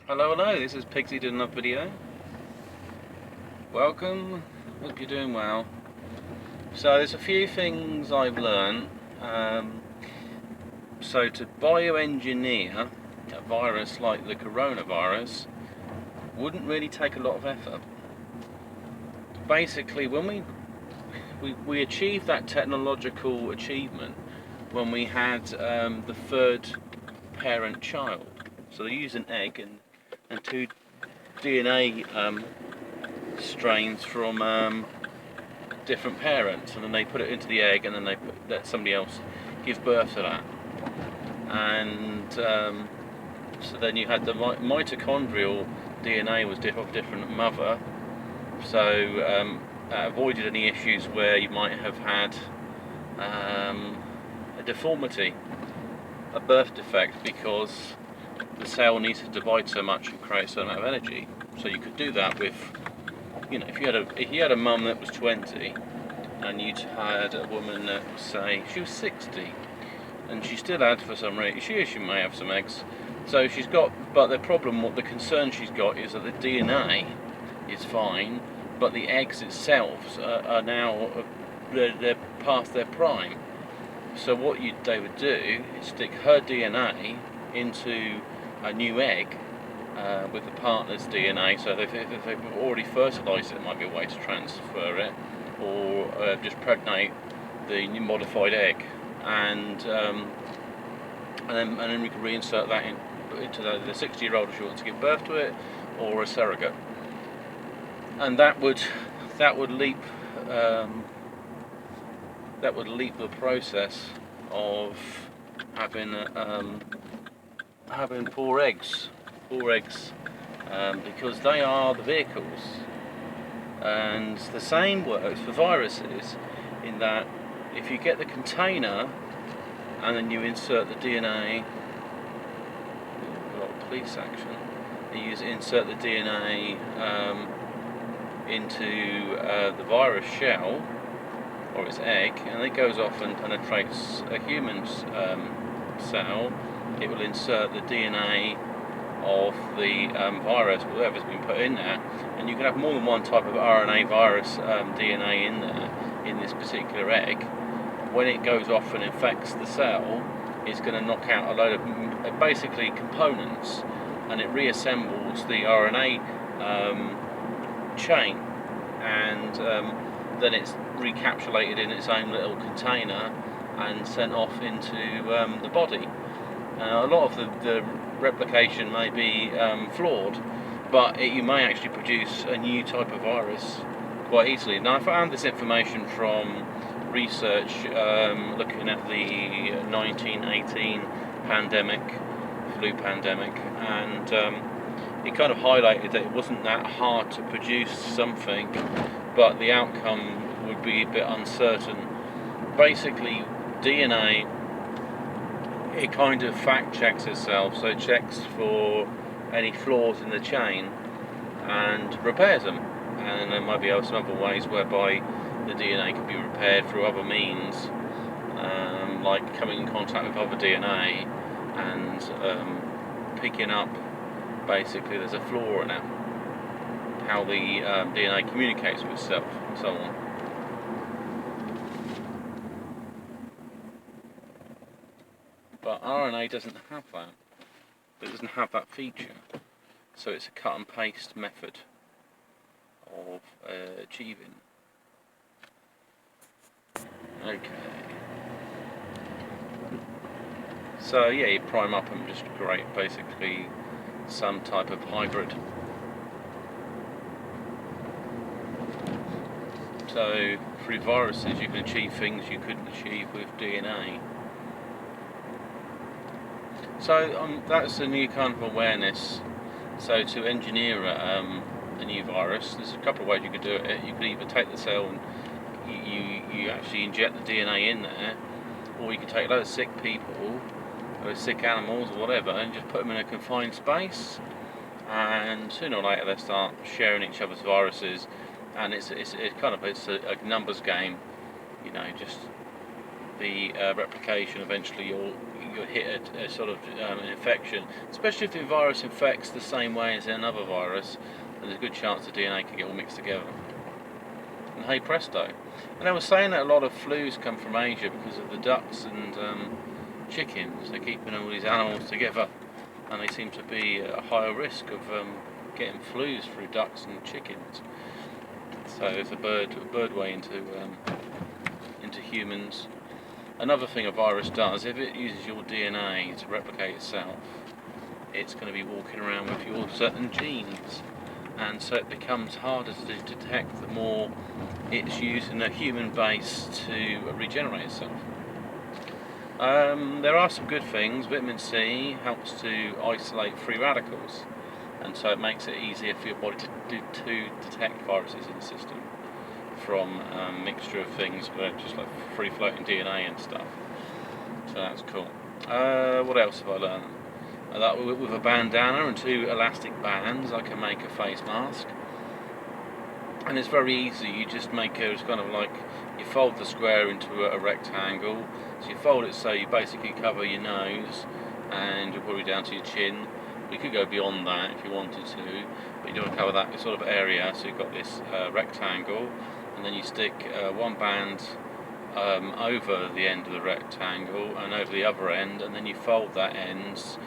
Hello, this is Pigsy doing another video. Welcome, hope you're doing well. So there's a few things I've learned. So to bioengineer a virus like the coronavirus wouldn't really take a lot of effort. Basically, when we achieved that technological achievement when we had the third parent child. So they use an egg and two DNA strains from different parents, and then they put it into the egg, and then they let somebody else give birth to that. And so then you had the mitochondrial DNA was of a different mother, so that avoided any issues where you might have had a deformity, a birth defect, because the cell needs to divide so much and create so amount of energy. So you could do that with, if you had a mum that was 20 and you'd had a woman that was, say, she was 60, and she still had, for some reason, she may have some eggs. So she's got, but the concern she's got is that the DNA is fine, but the eggs itself are now they're past their prime. So what they would do is stick her DNA into a new egg with the partner's DNA. So if they've already fertilised it, it might be a way to transfer it, or just pregnate the modified egg, and then we can reinsert that into the 60-year-old if she wants to give birth to it, or a surrogate, and that would leap the process of having four eggs, because they are the vehicles. And the same works for viruses, in that if you get the container and then you insert the DNA, a lot of police action, insert the DNA into the virus shell or its egg, and it goes off and penetrates a human's cell, it will insert the DNA of the virus, whatever's been put in there, and you can have more than one type of RNA virus DNA in there, in this particular egg. When it goes off and infects the cell, it's going to knock out a load of basically components, and it reassembles the RNA chain, and then it's recapsulated in its own little container and sent off into the body. A lot of the replication may be flawed, but you may actually produce a new type of virus quite easily. Now, I found this information from research looking at the 1918 flu pandemic, and it kind of highlighted that it wasn't that hard to produce something, but the outcome would be a bit uncertain. Basically, DNA, it kind of fact checks itself, so it checks for any flaws in the chain and repairs them. And there might be some other ways whereby the DNA can be repaired through other means, like coming in contact with other DNA and picking up, basically, there's a flaw in it, how the DNA communicates with itself, and so on. But RNA doesn't have that. It doesn't have that feature. So it's a cut and paste method of achieving. Okay. So yeah, you prime up and just create basically some type of hybrid. So through viruses you can achieve things you couldn't achieve with DNA. So that's a new kind of awareness. So to engineer a new virus, there's a couple of ways you could do it. You could either take the cell and you actually inject the DNA in there, or you could take a load of sick people, or sick animals, or whatever, and just put them in a confined space, and sooner or later they start sharing each other's viruses, and it's a numbers game, just the replication, eventually you'll hit a sort of an infection. Especially if the virus infects the same way as another virus, then there's a good chance the DNA can get all mixed together. And hey presto. And I was saying that a lot of flus come from Asia because of the ducks and chickens. They're keeping all these animals together, and they seem to be at a higher risk of getting flus through ducks and chickens. So it's a bird way into humans. Another thing a virus does, if it uses your DNA to replicate itself, it's going to be walking around with your certain genes, and so it becomes harder to detect the more it's using a human base to regenerate itself. There are some good things. Vitamin C helps to isolate free radicals, and so it makes it easier for your body to detect viruses in the system from a mixture of things, just like free floating DNA and stuff. So that's cool. What else have I learned? That with a bandana and 2 elastic bands I can make a face mask, and it's very easy. You just make it's kind of like you fold the square into a rectangle, so you fold it so you basically cover your nose and you're probably down to your chin. You could go beyond that if you wanted to, but you don't want to cover that sort of area, so you've got this rectangle, and then you stick 1 band over the end of the rectangle and over the other end, and then you fold that ends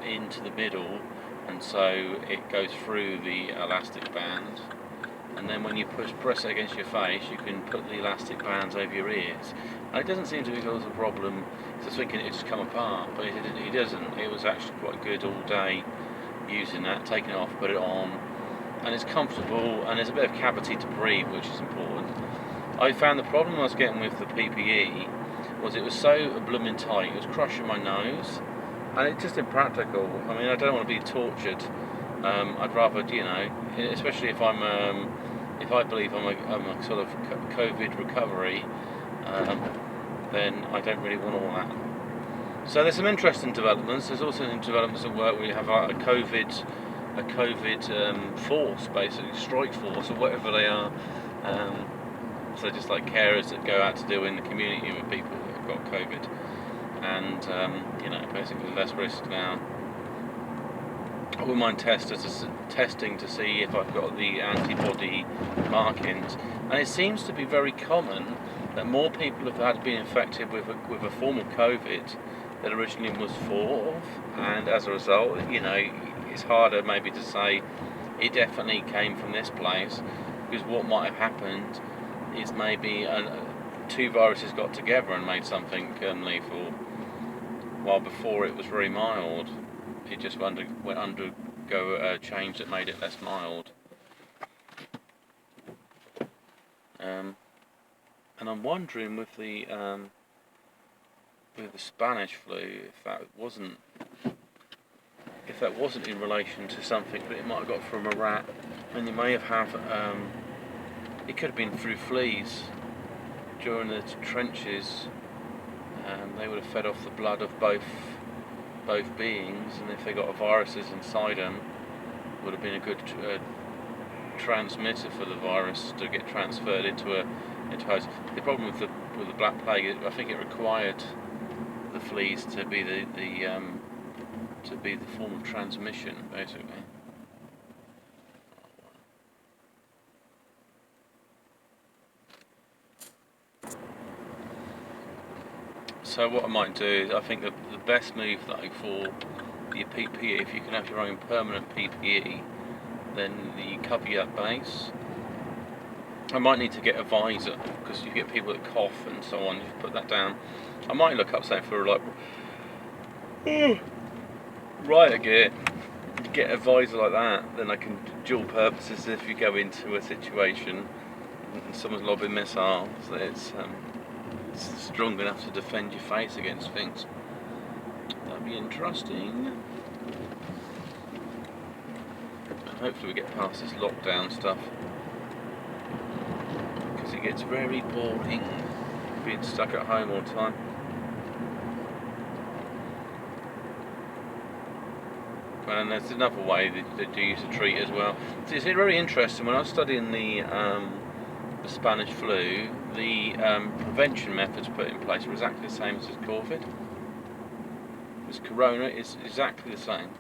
into the middle, and so it goes through the elastic band, and then when you press it against your face, you can put the elastic bands over your ears. And it doesn't seem to cause a problem. I was thinking it just come apart, but it doesn't. It was actually quite good all day using that, taking it off, put it on, and it's comfortable, and there's a bit of cavity to breathe, which is important. I found the problem I was getting with the PPE was it was so blooming tight, it was crushing my nose, and it's just impractical. I mean, I don't want to be tortured. I'd rather, especially if if I believe I'm a sort of COVID recovery, then I don't really want all that. So there's some interesting developments. There's also some developments at work where you have a COVID force, basically strike force or whatever they are. So just like carers that go out to deal in the community with people that have got COVID, and basically less risk now. I wouldn't mind testing to see if I've got the antibody markings, and it seems to be very common that more people have been infected with a form of COVID that originally was thought of, and as a result, it's harder maybe to say it definitely came from this place, because what might have happened is maybe 2 viruses got together and made something lethal, while before it was very mild. It just went undergo a change that made it less mild. And I'm wondering with the Spanish flu, if that wasn't in relation to something that it might have got from a rat, and you may have it could have been through fleas during the trenches. They would have fed off the blood of both beings, and if they got viruses inside them, it would have been a good transmitter for the virus to get transferred into a host. The problem with the Black Plague, I think it required the fleas to be the form of transmission, basically. So what I might do is, I think the best move though for your PPE, if you can have your own permanent PPE, then you cover your base. I might need to get a visor, because you get people that cough and so on, you put that down. I might look up something for like riot gear, get a visor like that, then I can dual purposes if you go into a situation and someone's lobbing missiles, it's strong enough to defend your face against things. That'd be interesting. Hopefully we get past this lockdown stuff, because it gets very boring being stuck at home all the time. And there's another way that you used to treat as well. It's very interesting. When I was studying the the Spanish flu, the prevention methods put in place were exactly the same as COVID. This corona is exactly the same.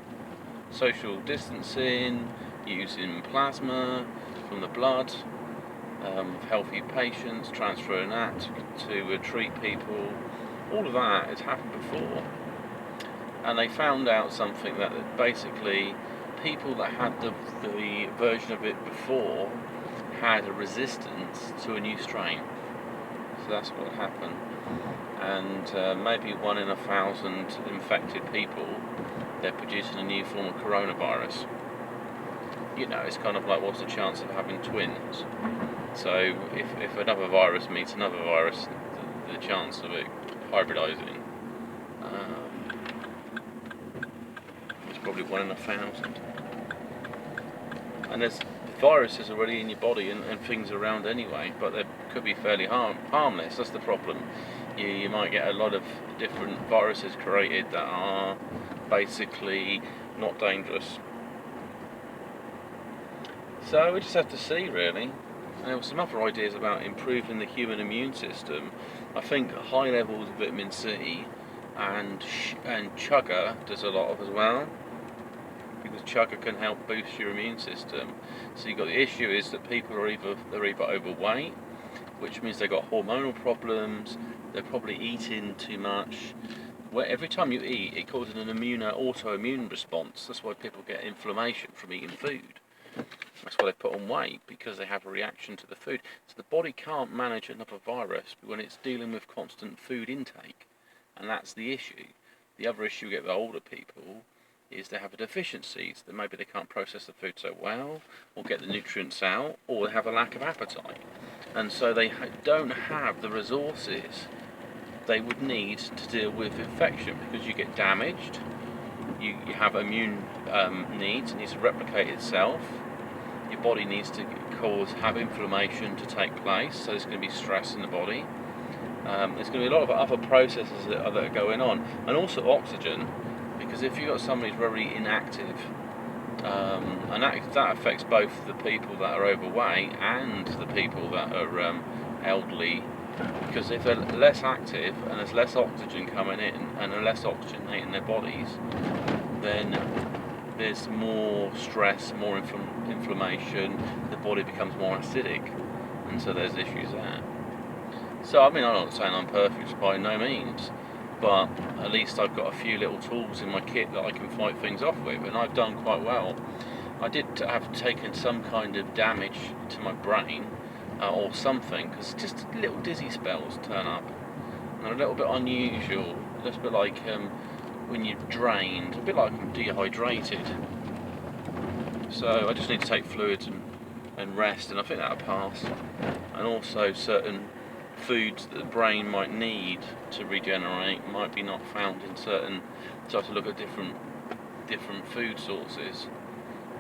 Social distancing, using plasma from the blood of healthy patients, transferring that to treat people. All of that has happened before. And they found out something that basically people that had the version of it before had a resistance to a new strain. So that's what happened. And maybe 1 in 1,000 infected people, they're producing a new form of coronavirus. You know, it's kind of like, what's the chance of having twins? So if another virus meets another virus, the chance of it hybridizing is probably 1 in 1,000. And there's viruses already in your body and things around anyway, but they could be fairly harmless. That's the problem. You might get a lot of different viruses created that are basically not dangerous. So we just have to see, really. And there were some other ideas about improving the human immune system. I think high levels of vitamin C and chaga does a lot of as well, because chaga can help boost your immune system. So you've got the issue is that people are either overweight, which means they've got hormonal problems, they're probably eating too much. Where every time you eat, it causes an autoimmune response. That's why people get inflammation from eating food. That's why they put on weight, because they have a reaction to the food. So the body can't manage another virus when it's dealing with constant food intake, and that's the issue. The other issue you get with older people is they have a deficiency, so that maybe they can't process the food so well, or get the nutrients out, or they have a lack of appetite. And so they don't have the resources they would need to deal with infection, because you get damaged, you have immune needs, it needs to replicate itself, your body needs to have inflammation to take place, so there's going to be stress in the body. There's going to be a lot of other processes that are going on, and also oxygen, because if you've got somebody who's very inactive, and that affects both the people that are overweight and the people that are elderly, because if they're less active and there's less oxygen coming in and they're less oxygenating their bodies, then there's more stress, more inflammation, the body becomes more acidic, and so there's issues there. So I mean, I'm not saying I'm perfect by no means, but at least I've got a few little tools in my kit that I can fight things off with, and I've done quite well. I did have taken some kind of damage to my brain or something, because just little dizzy spells turn up, and a little bit unusual, just a bit like when you're drained, a bit like I'm dehydrated. So I just need to take fluids and rest, and I think that'll pass. And also certain foods that the brain might need to regenerate might be not found in certain, so I have to look at different food sources.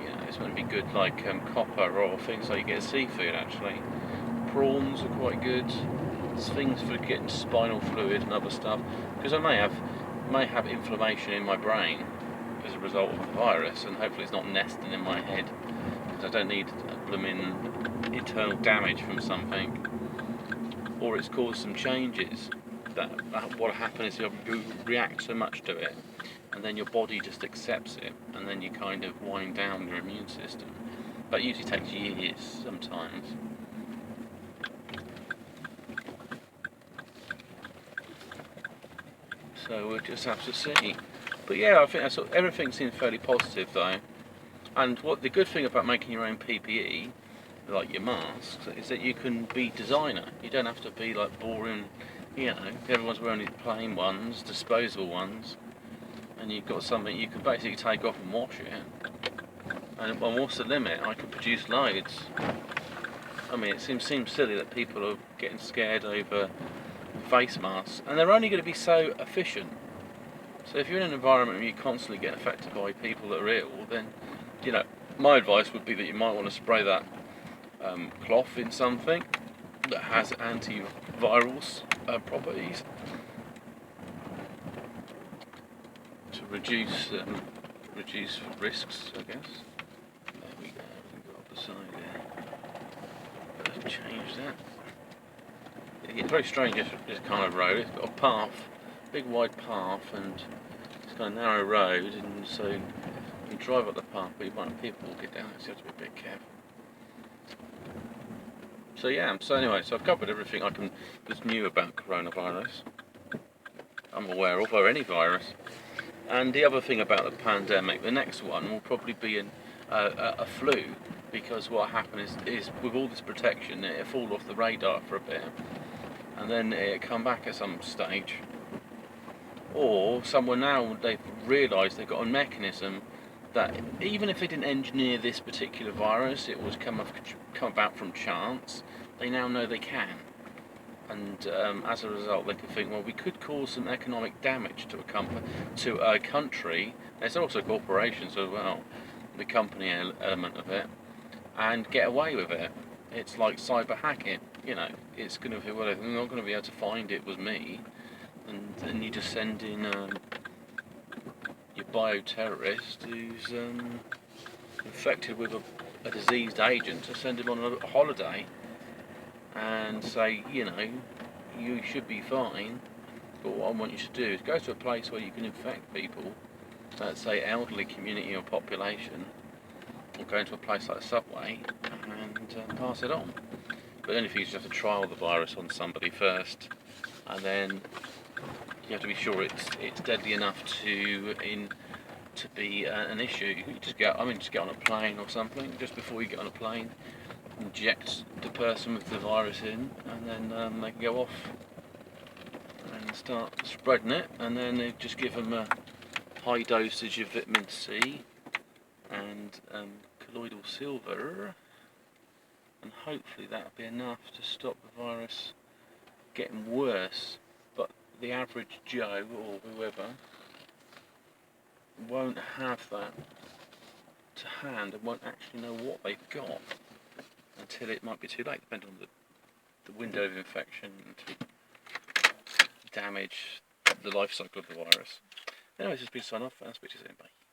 You know, it's going to be good like copper or things like you get seafood actually. Prawns are quite good. There's things for getting spinal fluid and other stuff, because I may have inflammation in my brain as a result of the virus, and hopefully it's not nesting in my head, because I don't need blooming internal damage from something, or it's caused some changes. That what happens is you react so much to it, and then your body just accepts it, and then you kind of wind down your immune system. But it usually takes years sometimes. So we'll just have to see. But yeah, I think everything seems fairly positive though. And what the good thing about making your own PPE, like your masks, is that you can be designer. You don't have to be like boring, you know, everyone's wearing these plain ones, disposable ones, and you've got something you can basically take off and wash it. And what's the limit? I could produce loads. I mean, it seems silly that people are getting scared over face masks, and they're only going to be so efficient. So if you're in an environment where you constantly get affected by people that are ill, then, you know, my advice would be that you might want to spray that cloth in something that has antiviral properties to reduce risks, I guess. There we go, we can go up the side there. change that. It's very strange, this kind of road. It's got a path, big wide path, and it's got a narrow road, and so you drive up the path, but you might have people walking down it, so you have to be a bit careful. So yeah, so anyway, so I've covered everything that's new about coronavirus, I'm aware of, or any virus. And the other thing about the pandemic, the next one will probably be a flu, because what happened is with all this protection, it'll fall off the radar for a bit, and then it'll come back at some stage. Or someone now, they've realised they've got a mechanism that even if they didn't engineer this particular virus, it was come about from chance, they now know they can. And as a result, they can think, well, we could cause some economic damage to a country. There's also corporations as well, the company element of it, and get away with it. It's like cyber hacking. You know, it's going to be, well, they're not going to be able to find it was me, and then you just send in your bioterrorist who's infected with a diseased agent, to send him on a holiday and say, you know, you should be fine, but what I want you to do is go to a place where you can infect people, let's say elderly community or population, or go into a place like a subway and pass it on. But the only thing is you have to trial the virus on somebody first, and then you have to be sure it's deadly enough to be an issue. You just get on a plane or something. Just before you get on a plane, inject the person with the virus in, and then they can go off and start spreading it. And then they just give them a high dosage of vitamin C and colloidal silver, and hopefully that'll be enough to stop the virus getting worse. But the average Joe or whoever won't have that to hand and won't actually know what they've got until it might be too late, depending on the window of infection, to damage the life cycle of the virus. Anyway, this has been sign off, and I'll speak to you soon. Bye.